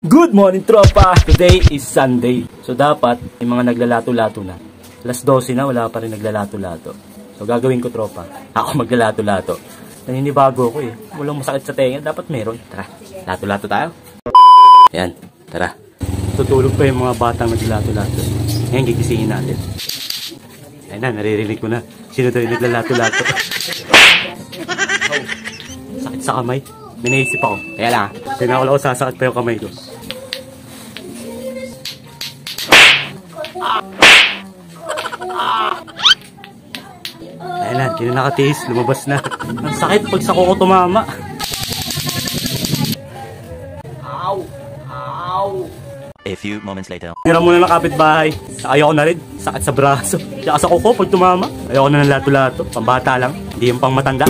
Good morning, tropa! Today is Sunday. So dapat, may mga naglalato-lato na. Alas 12 na, wala pa rin naglalato-lato. So gagawin ko, tropa. Ako maglalato-lato. Naninibago ako eh. Walang masakit sa tenga. Dapat meron. Tara, lato-lato tayo. Ayan, tara. Tutulog pa yung mga batang naglalato-lato. Ngayon, gigisingin natin. Ayun na, naririnig ko na. Sino daw yung naglalato-lato? Sakit sa kamay. May naisip ako. Kaya lang, tinakala ko sasakit pa yung kamay ko. Ayun na, hindi na nakatiis. Lumabas na. Ang sakit pag sa kuko tumama. Ow! Ow! A few moments later. Tira muna ng kapitbahay. Ayoko na rin. Sakit sa braso. Tsaka sa kuko pag tumama. Ayoko na ng lato-lato. Pambata lang. Hindi yung pang matanda.